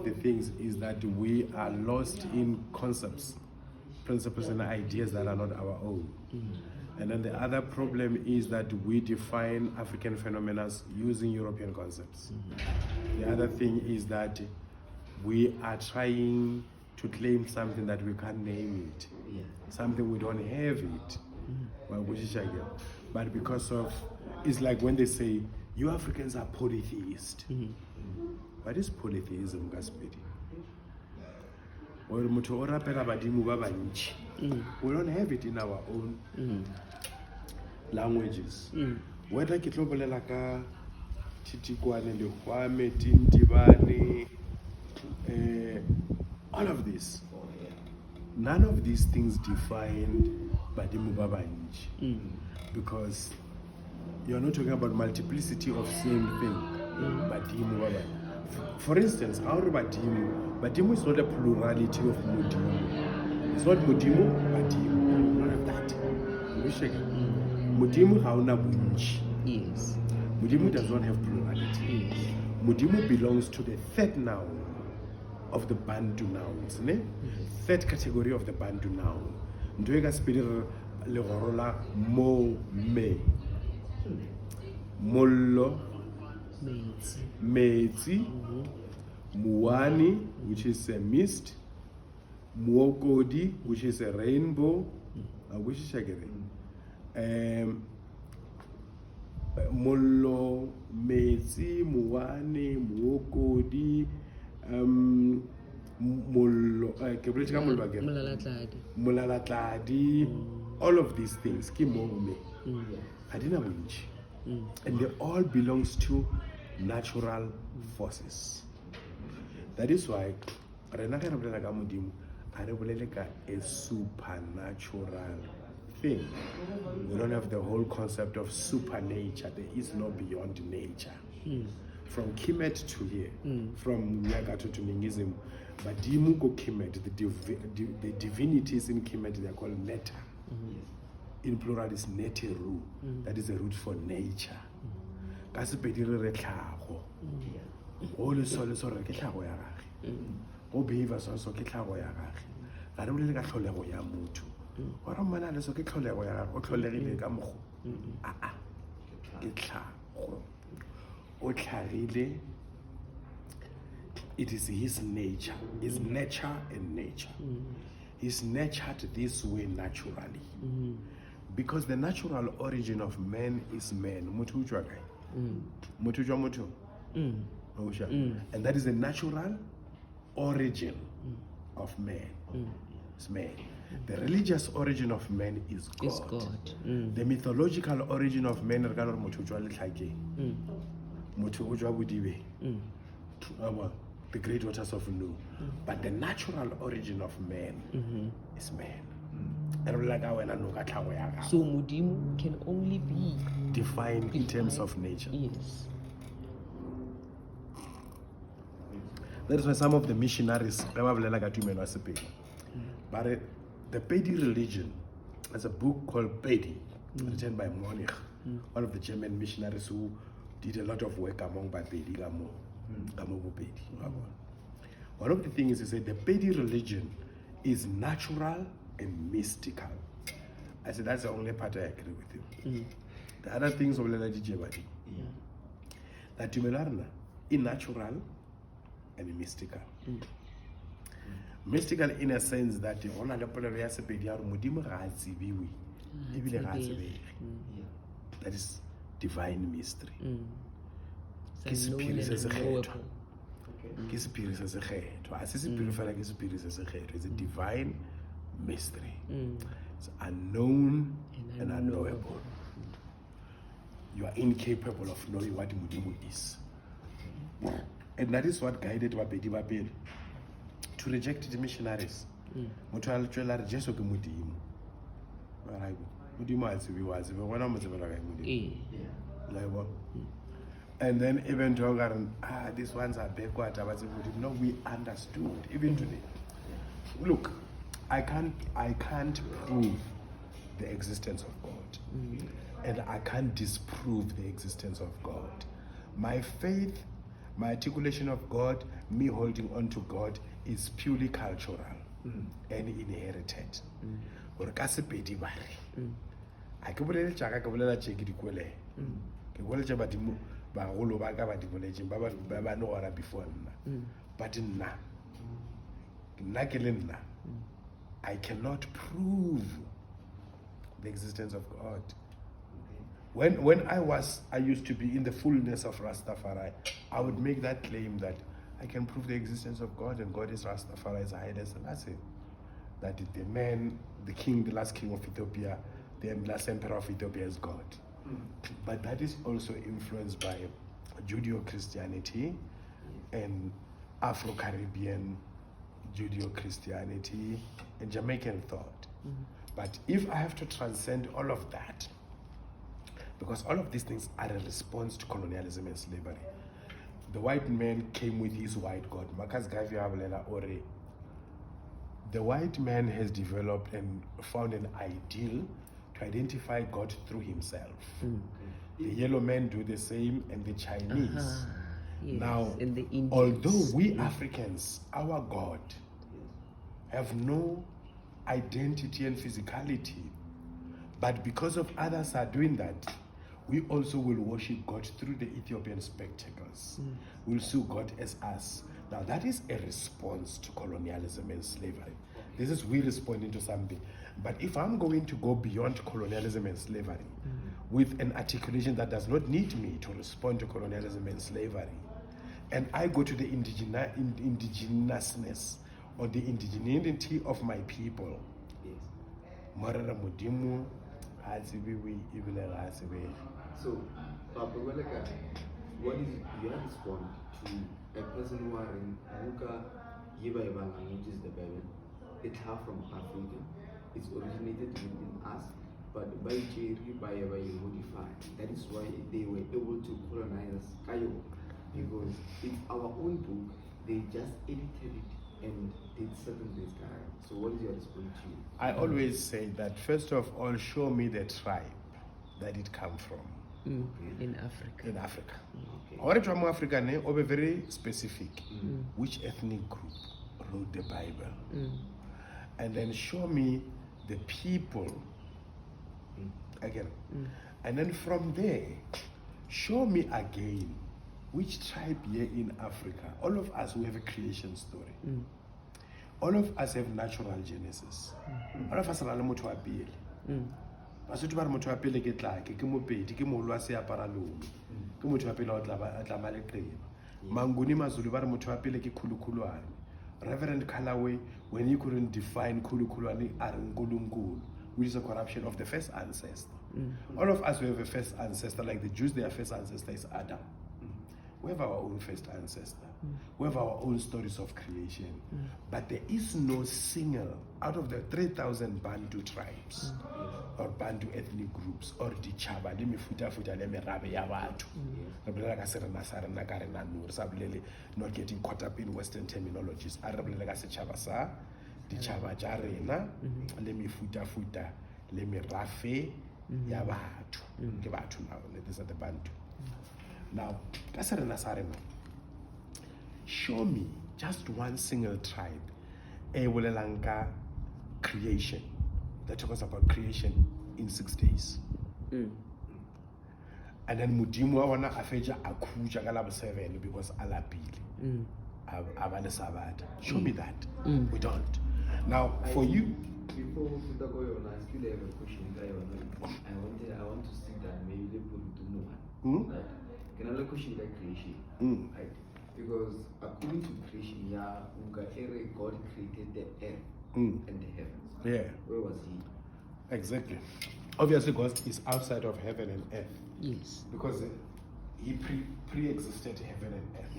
The things is that we are lost in concepts, principles, and ideas that are not our own. And then the other problem is that we define African phenomena using European concepts. The other thing is that we are trying to claim something that we can't name it, something we don't have it. But because of, it's like when they say, you Africans are polytheist. What is polytheism, Gaspedi? We don't have it in our own languages. Whether kitlobolela ka Titikwane, Lehwame, Tintibane, all of this, none of these things defined Badimu Babanji, because you're not talking about multiplicity of same thing. Badimu Babanji. For instance, our Badimu is not a plurality of Mudimu. It's not Mudimu, Badimu. None of that. Mudimu hauna bunchi. Yes. Mudimu does not have plurality. Yes. Mudimu belongs to the third noun of the Bantu nouns. Third category of the Bantu noun. Ndoega spirit le gorola mo me. Mollo. Metsi, Muwani, which is a mist, Muokodi, which is a rainbow, which is Mollo, Metsi, Muwani, Muokodi, Mulalatladi, all of these things, Kimome, Adina Winch. And they all belongs to natural forces. That is why a supernatural thing. We don't have the whole concept of supernature. There is no beyond nature. From Kemet to here, from Nyagato to Ningism, but Dimuko Kemet, the divinities in Kemet, they are called Neta. In plural is neteru, that is a root for nature. Kasipedire re tlhago. O le sole so re ke tlhago ya gage. O behavior so ke tlhago ya gage. Ga re bolele ka tlholego ya motho. Wa re mana le so ke tlholego ya gage, o tlholegile ka mogo. Ke tlhago. O tlhagile. It is his nature, his nature and nature. He's nurtured this way naturally. Because the natural origin of man is man. And that is the natural origin of man. It's man. The religious origin of man is God. Is God. The mythological origin of man is the great waters of Nu. But the natural origin of man is man. So Mudimu can only be defined in terms of nature. Yes. That is why some of the missionaries, but the Pedi religion, there's a book called Pedi, written by Monich, one of the German missionaries who did a lot of work among Bapedi. One of the things is that the Pedi religion is natural and mystical. I said that's the only part I agree with you. The other things of Lela that Tumelarna is natural and mystical. Mystical in a sense that the honor that is divine mystery. It's a divine mystery. It's unknown and unknowable. You are incapable of knowing what Mudimu is. And that is what guided Wabedi Babel to reject the missionaries. And then even talking, these ones are backward. No, we understood even today. Look, I can't prove the existence of God, and I can't disprove the existence of God. My faith, my articulation of God me holding on to God is purely cultural and inherited. Or ka sepedi ba re. A ke bolele tjaka ke bolela tje ke di kwele. Ke kwele tje badimo ba golo ba ka ba di boletse ba no ora before nna. But nna ke le nna, I cannot prove the existence of God. When I used to be in the fullness of Rastafari, I would make that claim that I can prove the existence of God, and God is Rastafari's Haile Selassie. That the man, the king, the last king of Ethiopia, the last emperor of Ethiopia is God. But that is also influenced by Judeo-Christianity and Afro-Caribbean Judeo-Christianity and Jamaican thought. But if I have to transcend all of that, because all of these things are a response to colonialism and slavery. The white man came with his white God. The white man has developed and found an ideal to identify God through himself. The yellow men do the same, and the Chinese. Yes, Now, and the Indians. although we Africans, our God, have no identity and physicality, but because of others are doing that, we also will worship God through the Ethiopian spectacles. We'll see God as us. Now that is a response to colonialism and slavery. This is we responding to something. But if I'm going to go beyond colonialism and slavery with an articulation that does not need me to respond to colonialism and slavery, and I go to the indigenousness or the indigeneity of my people, so, Papa, what is your response to a person who are in Muka Yiba, which is the Bible? It's half from Africa, it's originated within us, but by Jerry, by modified. That is why they were able to colonize Kayo, because it's our own book, they just edited it and did certain things. So, what is your response to you? I always say that first of all, show me the tribe that it come from. In Africa. In Africa. Or from Africa, or very specific. Which ethnic group wrote the Bible? And then show me the people again. And then from there, show me again which tribe here in Africa. All of us, we have a creation story. All of us have natural genesis. All of us are motho wa pele. Basotho ba re motho wa pele ke tlake, ke mopedi, ke moholo wa seapara lomi. Ke motho wa pele o tla ba leqeba. Manguni Mazulu ba re motho wa pele ke khulukhulwane. Reverend Callaway, when he couldn't define khulukhulwane, are nkulunkulu, which is a corruption of the first ancestor. All of us, we have a first ancestor, like the Jews, their first ancestor is Adam. We have our own first ancestor. We have our own stories of creation. But there is no single, out of the 3,000 Bantu tribes, or Bantu ethnic groups, or Dichaba, le mefuta le merabe ya batho. Not getting caught up in Western terminologies. Dichaba ja rena, le mefuta le merafe ya batho. Ke batho now, these are the Bantu. Now, show me just one single tribe, a creation, that talks about creation in 6 days. And then Mudimu wana afeja akuja kala 7 because alapili. Abale Sabbath. Show me that. We don't. Now, for you. Before we go on, I still have a question. I want to see that maybe they put it to no one. Right? Another question like creation, right? Because according to creation, God created the earth and the heavens. Yeah. Where was he? Exactly. Obviously, God is outside of heaven and earth. Yes. Because he pre-existed heaven and earth.